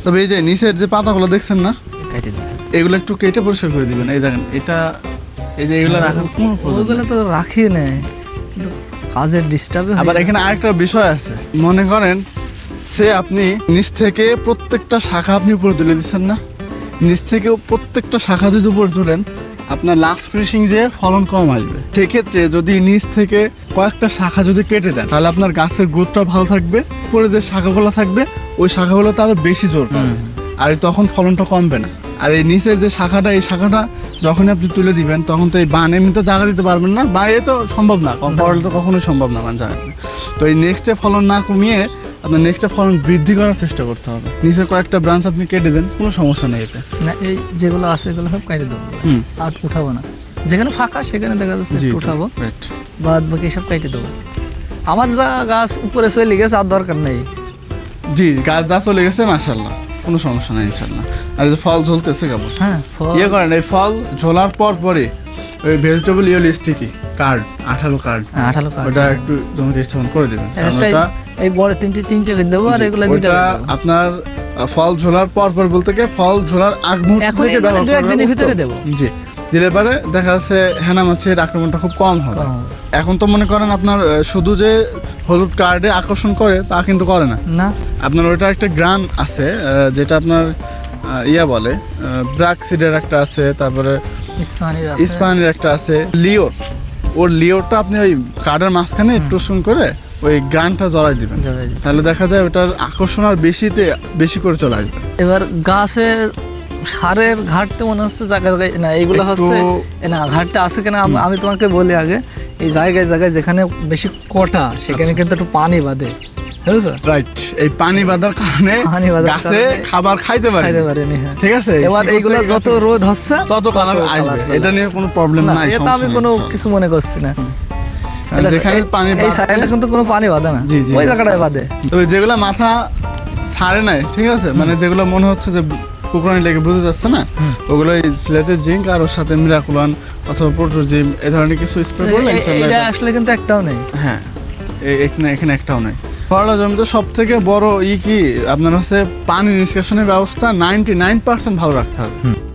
তবে এই যে নিচের যে পাতাগুলো দেখছেন না, কেটে দিবেন। এগুলো একটু কেটে পরিষ্কার করে দিবেন। এই দেখেন এটা, এই যে এগুলো রাখার কোনো প্রয়োজন ওগুলো নেই। তো রাখি নেই, কিন্তু কাজের ডিস্টার্বে আবার এখানে আরেকটা বিষয় আছে, মনে করেন সে আপনি নিচ থেকে প্রত্যেকটা শাখা আপনি উপরে তুলে দিচ্ছেন না, নিচ থেকে প্রত্যেকটা শাখা যদি উপরে তুলেন আপনার লাস্ট ফিনিশিং যে ফলন কম আসবে। সেক্ষেত্রে যদি নিচ থেকে কয়েকটা শাখা যদি কেটে দেন তাহলে আপনার গাছের গ্রোথটা ভালো থাকবে, উপরে যে শাখাগুলো থাকবে ওই শাখাগুলোতে আরো বেশি জোর পাবে, আর তখন ফলনটা কমবে না। আর এই নিচের যে শাখাটা, এই শাখাটা যখনই আপনি তুলে দিবেন তখন তো এই বান এমনিতে জায়গা দিতে পারবেন না, বা এ তো সম্ভব না, করলে তো কখনোই সম্ভব না বান জায়গা দিতে। তো এই নেক্সটে ফলন না কমিয়ে আপনার নেক্সটে ফলন বৃদ্ধি করার চেষ্টা করতে হবে। নিচের কয়েকটা ব্রাঞ্চ আপনি কেটে দেন, কোনো সমস্যা নেই এতে। না, এই যেগুলো আছে এগুলো সব কেটে দেবো, হুম। আর উঠাবো না। যেখানে ফাঁকা সেখানে দেখা যাচ্ছে জি, একটু উঠাবো, রাইট। বাদ বাকি সব কেটে দেবো। আমার যা গাছ উপরে চলে গেছে আর দরকার নেই। জি, গাছ যা চলে গেছে মাশাআল্লাহ, কোনো সমস্যা নেই ইনশাআল্লাহ। আর এই যে ফল ঝুলতেছে কেবল, হ্যাঁ, ফল ইয়ে করেন এই ফল ঝোলার পরে ওই vegetable yellow sticky card, 18 card, 18 কাঠ। ওটা একটু জমিতে স্থাপন করে দেবেন। কারণ একটাই- ওটা এই বড় তিনটে করে দেবো, আর এগুলো দুইটা ওটা করে দেবো। আপনার ফল ঝোলার পর বলতে কি ফল ঝোলার আগ মুহূর্ত এখন থেকে এই ব্যবহার দু একদিনের করা ভিতরে উত্তম। দেবো। জি, দিলে পরে দেখা যাচ্ছে হেনা মাছের আক্রমণটা খুব কম হবে। কম। এখন তো মনে করেন আপনার শুধু যে হলুদ কার্ডে আকর্ষণ করে তা কিন্তু করে না। না, আপনার ওইটা একটা গ্রান আছে, যেটা আপনার ইয়া বলে ব্র্যাক সিডের একটা আছে, তারপরে ইস্পাহানির আছে। ইস্পাহানির একটা আছে, লিওর। ওর লিওরটা আপনি ওই কার্ডের মাঝখানে একটু শুন করে ওই গ্রানটা জড়াই দিবেন, জড়াই দিবেন। তাহলে দেখা যায় ওটার আকর্ষণ আর বেশি করে চলে আসবে। এবার গাছে সারের ঘাটতে মনে হচ্ছে জায়গায় জায়গায় না, এইগুলো একটু- হচ্ছে না, ঘাটতে আছে কিনা আমি তোমাকে বলি আগে। এই জায়গায় জায়গায় যেখানে বেশি কটা সেখানে আচ্ছা। কিন্তু একটু পানি বাঁধে, বুঝেছো? রাইট, এই পানি বাঁধার কারণে পানি বাঁধার গাছে কারণে খাবার খাইতে পারে খাইতে না। পারেনি, হ্যাঁ। ঠিক আছে, এবার শিকড় এইগুলো থেকে যত গাছে রোদ হচ্ছে তত কালার আসবে, চলে এটা নিয়ে আসবে। কোনো প্রবলেম না, নাই, এটা সমস্যা আমি নেই, কোনো সমস্যা কিছু মনে করছি না। নেই। কারণ যেখানে পানি এই বাঁধবে- সাইডটা কিন্তু কোনো পানি বাঁধে না, জি, জি, ওই বুঝতে জায়গাটায় বাঁধে। তবে যেগুলো মাথা ছাড়ে নাই, ঠিক আছে, মানে যেগুলো মনে হচ্ছে যে কুকুরানি লেগে বুঝে যাচ্ছে না, ওগুলো এই সিলেটের জিঙ্ক আর ওর সাথে মিরাকুলান অথবা প্রোটোজিম এ ধরনের কিছু স্প্রে করলে ইনশাআল্লাহ এটা এটা- আসলে কিন্তু একটাও নেই। হ্যাঁ, এখানে একটাও নাই। করলা জমিতে সব থেকে বড় কি আপনার হচ্ছে পানি নিষ্কাশনের ব্যবস্থা 99% ভালো রাখতে হবে।